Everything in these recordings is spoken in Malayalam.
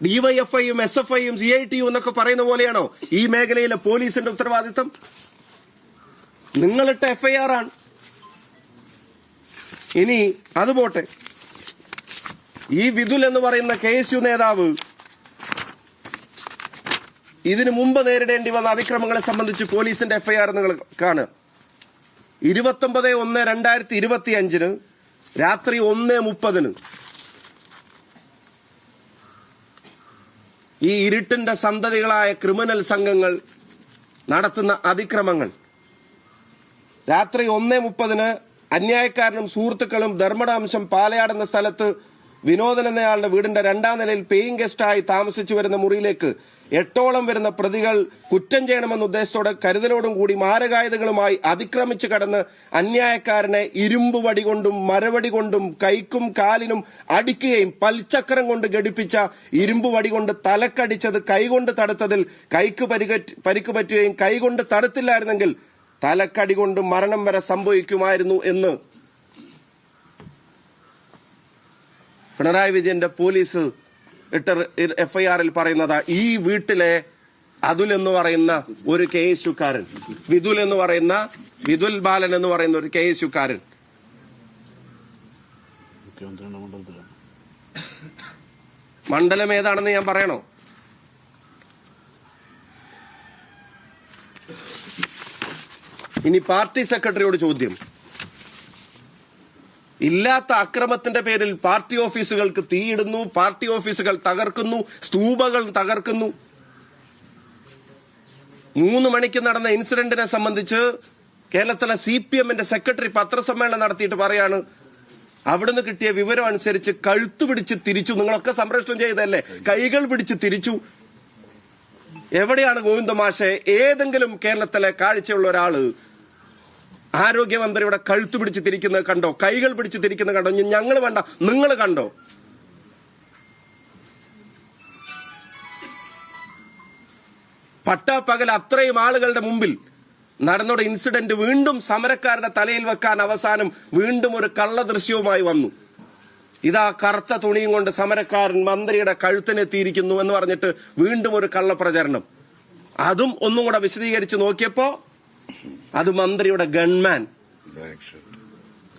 ഡിവൈഎഫ്ഐയും SFIയും CITയും എന്നൊക്കെ പറയുന്ന പോലെയാണോ ഈ മേഖലയിലെ പോലീസിന്റെ ഉത്തരവാദിത്തം? നിങ്ങളിട്ട FIR ആണ്. ഇനി അത് പോട്ടെ, ഈ വിതുൽ എന്ന് പറയുന്ന KSU നേതാവ് ഇതിനു മുമ്പ് നേരിടേണ്ടി വന്ന അതിക്രമങ്ങളെ സംബന്ധിച്ച് പോലീസിന്റെ FIR നിങ്ങൾ കാണുക. 29/1/2025 രാത്രി 1:30 ഈ ഇരുട്ടിന്റെ സന്തതികളായ ക്രിമിനൽ സംഘങ്ങൾ നടത്തുന്ന അതിക്രമങ്ങൾ. രാത്രി 1:30 അന്യായക്കാരനും സുഹൃത്തുക്കളും ധർമ്മടാംശം പാലയാട് എന്ന സ്ഥലത്ത് വിനോദൻ എന്നയാളുടെ വീടിന്റെ 2ാം നിലയിൽ പേയിങ് ഗസ്റ്റായി താമസിച്ചു വരുന്ന മുറിയിലേക്ക് 8ഓളം വരുന്ന പ്രതികൾ കുറ്റം ചെയ്യണമെന്ന ഉദ്ദേശത്തോടെ കരുതലോടും കൂടി മാരകായുധങ്ങളുമായി അതിക്രമിച്ചു കടന്ന് അന്യായക്കാരനെ ഇരുമ്പ് വടി കൊണ്ടും മരവടി കൊണ്ടും കൈക്കും കാലിനും അടിക്കുകയും പൽചക്രം കൊണ്ട് ഘടിപ്പിച്ച ഇരുമ്പ് വടി കൊണ്ട് തലക്കടിച്ചത് കൈകൊണ്ട് തടുത്തതിൽ കൈക്ക് പരിക്ക് പറ്റുകയും കൈകൊണ്ട് തടുത്തില്ലായിരുന്നെങ്കിൽ തലക്കടി കൊണ്ട് മരണം വരെ സംഭവിക്കുമായിരുന്നു എന്ന് പിണറായി വിജയന്റെ പോലീസ് ഇട്ട FIRൽ പറയുന്നതാ. ഈ വീട്ടിലെ അതുൽ എന്ന് പറയുന്ന ഒരു KSUക്കാരൻ, വിതുൽ ബാലൻ എന്ന് പറയുന്ന ഒരു KSUക്കാരൻ മണ്ഡലം ഏതാണെന്ന് ഞാൻ പറയണോ? ഇനി പാർട്ടി സെക്രട്ടറിയോട് ചോദ്യം. ഇല്ലാത്ത അക്രമത്തിന്റെ പേരിൽ പാർട്ടി ഓഫീസുകൾക്ക് തീയിടുന്നു, പാർട്ടി ഓഫീസുകൾ തകർക്കുന്നു, സ്തൂപകൾ തകർക്കുന്നു. 3 മണിക്ക് നടന്ന ഇൻസിഡന്റിനെ സംബന്ധിച്ച് കേരളത്തിലെ CPMന്റെ സെക്രട്ടറി പത്രസമ്മേളനം നടത്തിയിട്ട് പറയാണ്, അവിടുന്ന് കിട്ടിയ വിവരം അനുസരിച്ച് കഴുത്ത് പിടിച്ച് തിരിച്ചു. നിങ്ങളൊക്കെ സംപ്രേഷണം ചെയ്തല്ലേ, കൈകൾ പിടിച്ച് തിരിച്ചു. എവിടെയാണ് ഗോവിന്ദ മാഷെ? ഏതെങ്കിലും കേരളത്തിലെ കാഴ്ചയുള്ള ഒരാള് ആരോഗ്യമന്ത്രിയുടെ കഴുത്ത് പിടിച്ച് തിരിക്കുന്നത് കണ്ടോ? കൈകൾ പിടിച്ച് തിരിക്കുന്നത് കണ്ടോ? ഞങ്ങൾ വേണ്ട, നിങ്ങൾ കണ്ടോ? പട്ടാപ്പകൽ അത്രയും ആളുകളുടെ മുമ്പിൽ നടന്നൊരു ഇൻസിഡന്റ് വീണ്ടും സമരക്കാരുടെ തലയിൽ വെക്കാൻ അവസാനം വീണ്ടും ഒരു കള്ള ദൃശ്യവുമായി വന്നു. ഇതാ കറുത്ത തുണിയും കൊണ്ട് സമരക്കാരൻ മന്ത്രിയുടെ കഴുത്തിനെത്തിയിരിക്കുന്നു എന്ന് പറഞ്ഞിട്ട് വീണ്ടും ഒരു കള്ളപ്രചരണം. അതും ഒന്നും കൂടെ വിശദീകരിച്ച് നോക്കിയപ്പോ അത് മന്ത്രിയുടെ ഗൺമാൻ,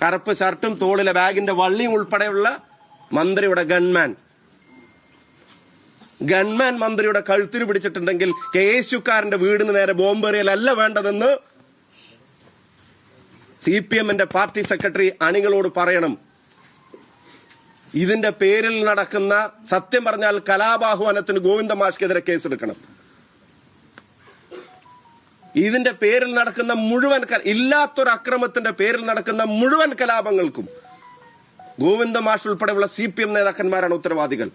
കറുപ്പ് ഷർട്ടും തോളിലെ ബാഗിന്റെ വള്ളിയും ഉൾപ്പെടെയുള്ള മന്ത്രിയുടെ ഗൺമാൻ മന്ത്രിയുടെ കഴുത്തിന് പിടിച്ചിട്ടുണ്ടെങ്കിൽ KSUക്കാരന്റെ വീടിന് നേരെ ബോംബെറിയലല്ല വേണ്ടതെന്ന് CPMന്റെ പാർട്ടി സെക്രട്ടറി അണികളോട് പറയണം. ഇതിന്റെ പേരിൽ നടക്കുന്ന, സത്യം പറഞ്ഞാൽ കലാപാഹ്വാനത്തിന് ഗോവിന്ദ മാഷ്ക്കെതിരെ കേസെടുക്കണം. ഇതിന്റെ പേരിൽ നടക്കുന്ന മുഴുവൻ, ഇല്ലാത്തൊരു അക്രമത്തിന്റെ പേരിൽ നടക്കുന്ന മുഴുവൻ കലാപങ്ങൾക്കും ഗോവിന്ദ മാഷ് ഉൾപ്പെടെയുള്ള CPM നേതാക്കന്മാരാണ് ഉത്തരവാദികൾ.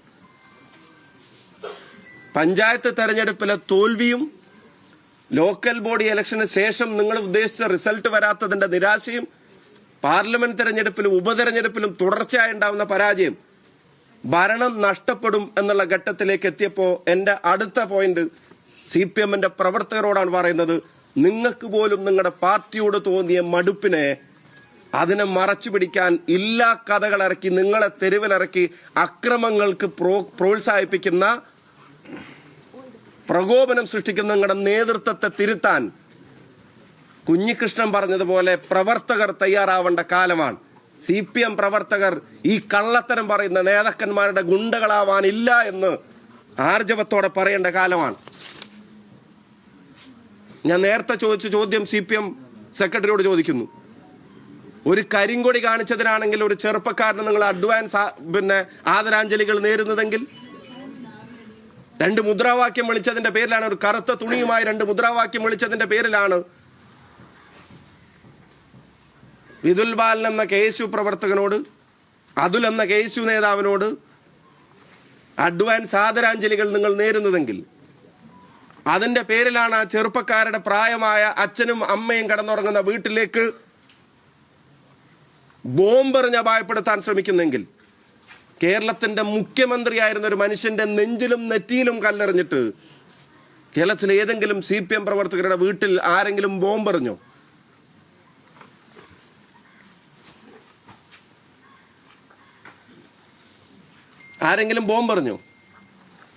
പഞ്ചായത്ത് തെരഞ്ഞെടുപ്പിലെ തോൽവിയും ലോക്കൽ ബോഡി ഇലക്ഷന് ശേഷം നിങ്ങൾ ഉദ്ദേശിച്ച റിസൾട്ട് വരാത്തതിന്റെ നിരാശയും പാർലമെന്റ് തെരഞ്ഞെടുപ്പിലും ഉപതെരഞ്ഞെടുപ്പിലും തുടർച്ചയായി ഉണ്ടാവുന്ന പരാജയം, ഭരണം നഷ്ടപ്പെടും എന്നുള്ള ഘട്ടത്തിലേക്ക് എത്തിയപ്പോ എന്റെ അടുത്ത പോയിന്റ് CPMന്റെ പ്രവർത്തകരോടാണ് പറയുന്നത്. നിങ്ങൾക്ക് പോലും നിങ്ങളുടെ പാർട്ടിയോട് തോന്നിയ മടുപ്പിനെ, അതിനെ മറച്ചു പിടിക്കാൻ ഇല്ലാ കഥകളിറക്കി നിങ്ങളെ തെരുവിലിറക്കി അക്രമങ്ങൾക്ക് പ്രോത്സാഹിപ്പിക്കുന്ന, പ്രകോപനം സൃഷ്ടിക്കുന്ന നിങ്ങളുടെ നേതൃത്വത്തെ തിരുത്താൻ കുഞ്ഞികൃഷ്ണൻ പറഞ്ഞതുപോലെ പ്രവർത്തകർ തയ്യാറാവേണ്ട കാലമാണ്. CPM പ്രവർത്തകർ ഈ കള്ളത്തരം പറയുന്ന നേതാക്കന്മാരുടെ ഗുണ്ടകളാവാനില്ല എന്ന് ആർജവത്തോടെ പറയേണ്ട കാലമാണ്. ഞാൻ നേരത്തെ ചോദിച്ച ചോദ്യം CPM സെക്രട്ടറിയോട് ചോദിക്കുന്നു. ഒരു കരിങ്കൊടി കാണിച്ചതിനാണെങ്കിൽ ഒരു ചെറുപ്പക്കാരന് നിങ്ങൾ അഡ്വാൻസ് ആദരാഞ്ജലികൾ നേരുന്നതെങ്കിൽ, 2 മുദ്രാവാക്യം വിളിച്ചതിന്റെ പേരിലാണ്, ഒരു കറുത്ത തുണിയുമായി 2 മുദ്രാവാക്യം വിളിച്ചതിന്റെ പേരിലാണ് വിതുൽ ബാലൻ എന്ന KSU പ്രവർത്തകനോട്, അതുൽ എന്ന KSU നേതാവിനോട് അഡ്വാൻസ് ആദരാഞ്ജലികൾ നിങ്ങൾ നേരുന്നതെങ്കിൽ, അതിന്റെ പേരിലാണ് ആ ചെറുപ്പക്കാരുടെ പ്രായമായ അച്ഛനും അമ്മയും കടന്നുറങ്ങുന്ന വീട്ടിലേക്ക് ബോംബെറിഞ്ഞ് അപായപ്പെടുത്താൻ ശ്രമിക്കുന്നെങ്കിൽ, കേരളത്തിന്റെ മുഖ്യമന്ത്രിയായിരുന്ന ഒരു മനുഷ്യന്റെ നെഞ്ചിലും നെറ്റിയിലും കല്ലെറിഞ്ഞിട്ട് കേരളത്തിലെ ഏതെങ്കിലും CPM പ്രവർത്തകരുടെ വീട്ടിൽ ആരെങ്കിലും ബോംബെറിഞ്ഞോ? ആരെങ്കിലും ബോംബെറിഞ്ഞോ?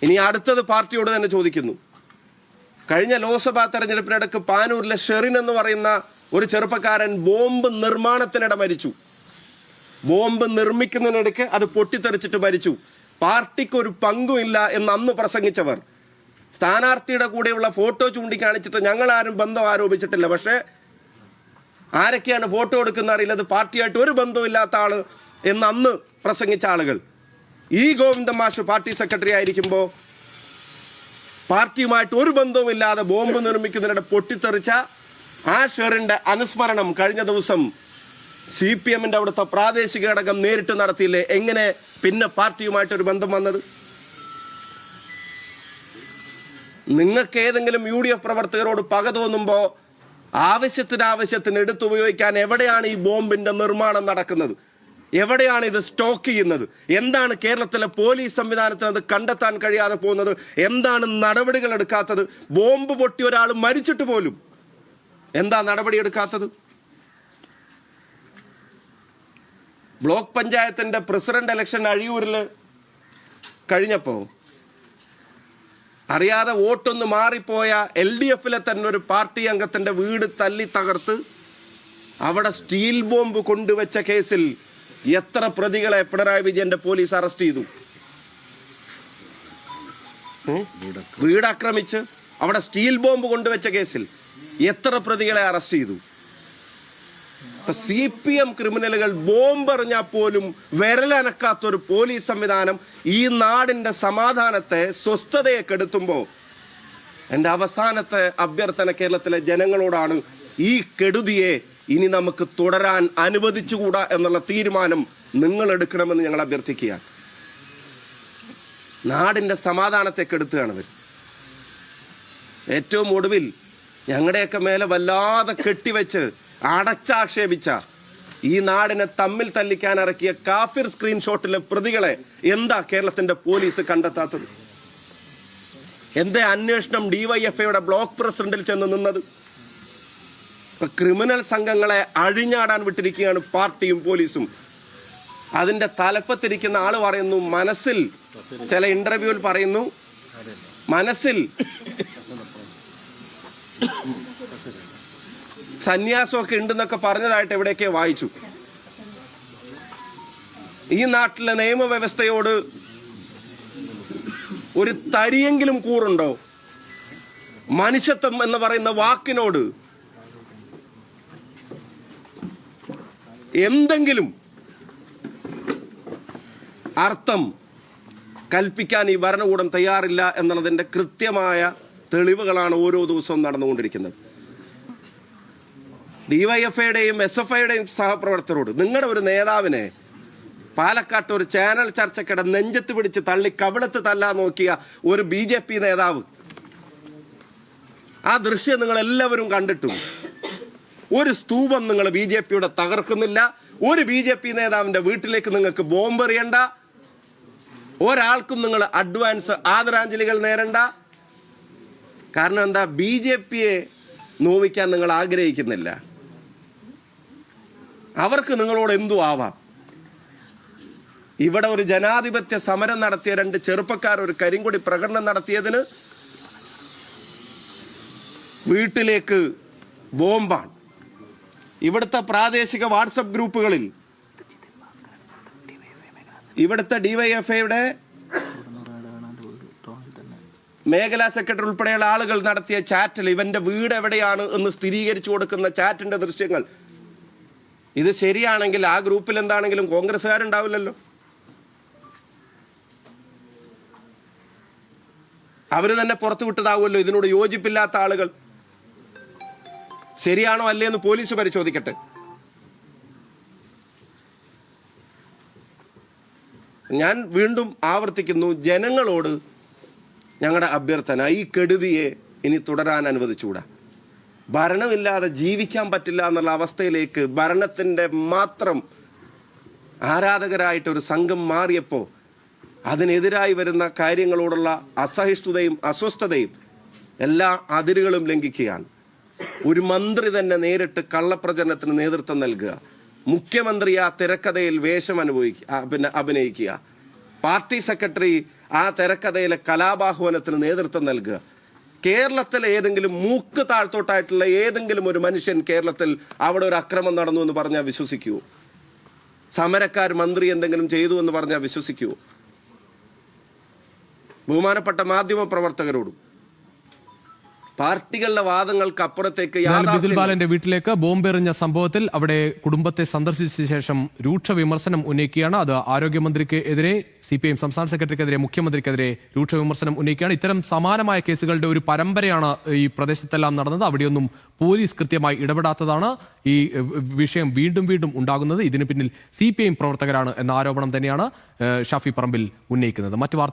ഇനി അടുത്തത് പാർട്ടിയോട് തന്നെ ചോദിക്കുന്നു. കഴിഞ്ഞ ലോക്സഭാ തെരഞ്ഞെടുപ്പിനിടക്ക് പാനൂരിലെ ഷെറിൻ എന്ന് പറയുന്ന ഒരു ചെറുപ്പക്കാരൻ ബോംബ് നിർമ്മാണത്തിനിടെ മരിച്ചു. ബോംബ് നിർമ്മിക്കുന്നതിനിടയ്ക്ക് അത് പൊട്ടിത്തെറിച്ചിട്ട് മരിച്ചു. പാർട്ടിക്ക് ഒരു പങ്കുമില്ല എന്ന് അന്ന് പ്രസംഗിച്ചവർ സ്ഥാനാർത്ഥിയുടെ കൂടെയുള്ള ഫോട്ടോ ചൂണ്ടിക്കാണിച്ചിട്ട് ഞങ്ങൾ ആരും ബന്ധം ആരോപിച്ചിട്ടില്ല. പക്ഷേ ആരൊക്കെയാണ് ഫോട്ടോ എടുക്കുന്ന അറിയില്ല, അത് പാർട്ടിയായിട്ട് ഒരു ബന്ധമില്ലാത്ത ആള് എന്ന് അന്ന് പ്രസംഗിച്ച ആളുകൾ ഈ ഗോവിന്ദൻ മാഷ് പാർട്ടി സെക്രട്ടറി ആയിരിക്കുമ്പോൾ പാർട്ടിയുമായിട്ട് ഒരു ബന്ധവുമില്ലാതെ ബോംബ് നിർമ്മിക്കുന്നതിനിടെ പൊട്ടിത്തെറിച്ച ആ ഷെറിന്റെ അനുസ്മരണം കഴിഞ്ഞ ദിവസം CPM-ന്റെ അവിടുത്തെ പ്രാദേശിക ഘടകം നേരിട്ട് നടത്തിയില്ലേ? എങ്ങനെ പിന്നെ പാർട്ടിയുമായിട്ടൊരു ബന്ധം വന്നത്? നിങ്ങൾക്ക് ഏതെങ്കിലും UDF പ്രവർത്തകരോട് പക തോന്നുമ്പോൾ ആവശ്യത്തിന് എടുത്തുപയോഗിക്കാൻ എവിടെയാണ് ഈ ബോംബിന്റെ നിർമ്മാണം നടക്കുന്നത്? എവിടെയാണ് ഇത് സ്റ്റോക്ക് ചെയ്യുന്നത്? എന്താണ് കേരളത്തിലെ പോലീസ് സംവിധാനത്തിന് അത് കണ്ടെത്താൻ കഴിയാതെ പോകുന്നത്? എന്താണ് നടപടികൾ എടുക്കാത്തത്? ബോംബ് പൊട്ടി ഒരാൾ മരിച്ചിട്ട് പോലും എന്താ നടപടി എടുക്കാത്തത്? ബ്ലോക്ക് പഞ്ചായത്തിന്റെ പ്രസിഡന്റ് ഇലക്ഷൻ അഴിയൂരിൽ കഴിഞ്ഞപ്പോൾ അറിയാതെ വോട്ടൊന്ന് മാറിപ്പോയ LDF-ലെ തന്നെ ഒരു പാർട്ടി അംഗത്തിന്റെ വീട് തല്ലി തകർത്ത് അവിടെ സ്റ്റീൽ ബോംബ് കൊണ്ടുവച്ച കേസിൽ എത്ര പ്രതികളെ പിണറായി വിജയന്റെ പോലീസ് അറസ്റ്റ് ചെയ്തു? വീടാക്രമിച്ച് അവിടെ സ്റ്റീൽ ബോംബ് കൊണ്ടുവച്ച കേസിൽ എത്ര പ്രതികളെ അറസ്റ്റ് ചെയ്തു? CPM ക്രിമിനലുകൾ ബോംബെറിഞ്ഞാൽ പോലും വിരലനക്കാത്തൊരു പോലീസ് സംവിധാനം ഈ നാടിന്റെ സമാധാനത്തെ, സ്വസ്ഥതയെ കെടുത്തുമ്പോൾ എൻ്റെ അവസാനത്തെ അഭ്യർത്ഥന കേരളത്തിലെ ജനങ്ങളോടാണ്, ഈ കെടുതിയെ ഇനി നമുക്ക് തുടരാൻ അനുവദിച്ചുകൂടാ എന്നുള്ള തീരുമാനം നിങ്ങൾ എടുക്കണമെന്ന് ഞങ്ങൾ അഭ്യർത്ഥിക്കുക. നാടിന്റെ സമാധാനത്തെ കെടുത്തുകയാണ് ഇവർ. ഏറ്റവും ഒടുവിൽ ഞങ്ങളുടെയൊക്കെ മേലെ വല്ലാതെ കെട്ടിവെച്ച് അടച്ചാക്ഷേപിച്ച ഈ നാടിനെ തമ്മിൽ തല്ലിക്കാൻ ഇറക്കിയ കാഫിർ സ്ക്രീൻഷോട്ടിലെ പ്രതികളെ എന്താ കേരളത്തിന്റെ പോലീസ് കണ്ടെത്താത്തത്? എന്തേ അന്വേഷണം DYFIയുടെ ബ്ലോക്ക് പ്രസിഡന്റിൽ ചെന്ന് നിന്നത്? ക്രിമിനൽ സംഘങ്ങളെ അഴിഞ്ഞാടാൻ വിട്ടിരിക്കുകയാണ് പാർട്ടിയും പോലീസും. അതിന്റെ തലപ്പത്തിരിക്കുന്ന ആള് പറയുന്നു, മനസ്സിൽ ചില ഇന്റർവ്യൂവിൽ പറയുന്നു, മനസ്സിൽ സന്യാസമൊക്കെ ഉണ്ടെന്നൊക്കെ പറഞ്ഞതായിട്ട് എവിടെയൊക്കെ വായിച്ചു. ഈ നാട്ടിലെ നിയമവ്യവസ്ഥയോട് ഒരു തരിയെങ്കിലും കൂറുണ്ടോ? മനുഷ്യത്വം എന്ന് പറയുന്ന വാക്കിനോട് എന്തെങ്കിലും അർത്ഥം കൽപ്പിക്കാൻ ഈ ഭരണകൂടം തയ്യാറില്ല എന്നുള്ളതിൻ്റെ കൃത്യമായ തെളിവുകളാണ് ഓരോ ദിവസവും നടന്നുകൊണ്ടിരിക്കുന്നത്. DYFIയുടെയും SFIയുടെയും സഹപ്രവർത്തകരോട്, നിങ്ങളുടെ ഒരു നേതാവിനെ പാലക്കാട്ട് ഒരു ചാനൽ ചർച്ചക്കിടെ നെഞ്ചത്ത് പിടിച്ച് തള്ളി കവിളത്ത് തല്ലാൻ നോക്കിയ ഒരു BJP നേതാവ്, ആ ദൃശ്യം നിങ്ങൾ എല്ലാവരും കണ്ടിട്ടും ഒരു സ്തൂപം നിങ്ങൾ BJPയുടെ തകർക്കുന്നില്ല. ഒരു BJP നേതാവിന്റെ വീട്ടിലേക്ക് നിങ്ങൾക്ക് ബോംബെറിയണ്ട. ഒരാൾക്കും നിങ്ങൾ അഡ്വാൻസ് ആദരാഞ്ജലികൾ നേരണ്ട. കാരണം എന്താ? BJPയെ നോവിക്കാൻ നിങ്ങൾ ആഗ്രഹിക്കുന്നില്ല. അവർക്ക് നിങ്ങളോട് എന്തു ആവാം. ഇവിടെ ഒരു ജനാധിപത്യ സമരം നടത്തിയ രണ്ട് ചെറുപ്പക്കാർ ഒരു കരിങ്കൊടി പ്രകടനം നടത്തിയതിന് വീട്ടിലേക്ക് ബോംബാണ്. ഇവിടുത്തെ പ്രാദേശിക വാട്സപ്പ് ഗ്രൂപ്പുകളിൽ ഇവിടുത്തെ DYFIയുടെ മേഖലാ സെക്രട്ടറി ഉൾപ്പെടെയുള്ള ആളുകൾ നടത്തിയ ചാറ്റിൽ ഇവന്റെ വീട് എവിടെയാണ് എന്ന് സ്ഥിരീകരിച്ചു കൊടുക്കുന്ന ചാറ്റിന്റെ ദൃശ്യങ്ങൾ. ഇത് ശരിയാണെങ്കിൽ ആ ഗ്രൂപ്പിൽ എന്താണെങ്കിലും കോൺഗ്രസ്സുകാരുണ്ടാവില്ലല്ലോ. അവര് തന്നെ പുറത്തു വിട്ടതാവുമല്ലോ ഇതിനോട് യോജിപ്പില്ലാത്ത ആളുകൾ. ശരിയാണോ അല്ലേ എന്ന് പോലീസ് പരിശോധിക്കട്ടെ. ഞാൻ വീണ്ടും ആവർത്തിക്കുന്നു, ജനങ്ങളോട് ഞങ്ങളുടെ അഭ്യർത്ഥന, ഈ കെടുതിയെ ഇനി തുടരാൻ അനുവദിച്ചുകൂടാ. ഭരണമില്ലാതെ ജീവിക്കാൻ പറ്റില്ല എന്നുള്ള അവസ്ഥയിലേക്ക് ഭരണത്തിൻ്റെ മാത്രം ആരാധകരായിട്ടൊരു സംഘം മാറിയപ്പോൾ അതിനെതിരായി വരുന്ന കാര്യങ്ങളോടുള്ള അസഹിഷ്ണുതയും അസ്വസ്ഥതയും എല്ലാ അതിരുകളും ലംഘിക്കുകയാണ്. ഒരു മന്ത്രി തന്നെ നേരിട്ട് കള്ളപ്രചരണത്തിന് നേതൃത്വം നൽകുക, മുഖ്യമന്ത്രി ആ തിരക്കഥയിൽ വേഷം അഭിനയിക്കുക, പാർട്ടി സെക്രട്ടറി ആ തിരക്കഥയിലെ കലാപാഹ്വാനത്തിന് നേതൃത്വം നൽകുക. കേരളത്തിലെ ഏതെങ്കിലും മൂക്ക് താഴ്ത്തോട്ടായിട്ടുള്ള ഏതെങ്കിലും ഒരു മനുഷ്യൻ കേരളത്തിൽ അവിടെ ഒരു അക്രമം നടന്നു എന്ന് പറഞ്ഞാൽ വിശ്വസിക്കുമോ? സമരക്കാർ മന്ത്രി എന്തെങ്കിലും ചെയ്തു എന്ന് പറഞ്ഞാൽ വിശ്വസിക്കുമോ? ബഹുമാനപ്പെട്ട മാധ്യമ പ്രവർത്തകരോടും പാർട്ടികളുടെ വാദങ്ങൾക്ക് അപ്പുറത്തേക്ക് ബിദുൽ ബാലന്റെ വീട്ടിലേക്ക് ബോംബെറിഞ്ഞ സംഭവത്തിൽ അവിടെ കുടുംബത്തെ സന്ദർശിച്ച ശേഷം രൂക്ഷ വിമർശനം ഉന്നയിക്കുകയാണ്. അത് ആരോഗ്യമന്ത്രിക്ക് എതിരെ, CPIM സംസ്ഥാന സെക്രട്ടറിക്കെതിരെ, മുഖ്യമന്ത്രിക്കെതിരെ രൂക്ഷ വിമർശനം ഉന്നയിക്കുകയാണ്. ഇത്തരം സമാനമായ കേസുകളുടെ ഒരു പരമ്പരയാണ് ഈ പ്രദേശത്തെല്ലാം നടന്നത്. അവിടെയൊന്നും പോലീസ് കൃത്യമായി ഇടപെടാത്തതാണ് ഈ വിഷയം വീണ്ടും വീണ്ടും ഉണ്ടാകുന്നത്. ഇതിന് പിന്നിൽ CPIM പ്രവർത്തകരാണ് എന്ന ആരോപണം തന്നെയാണ് ഷാഫി പറമ്പിൽ ഉന്നയിക്കുന്നത്. മറ്റു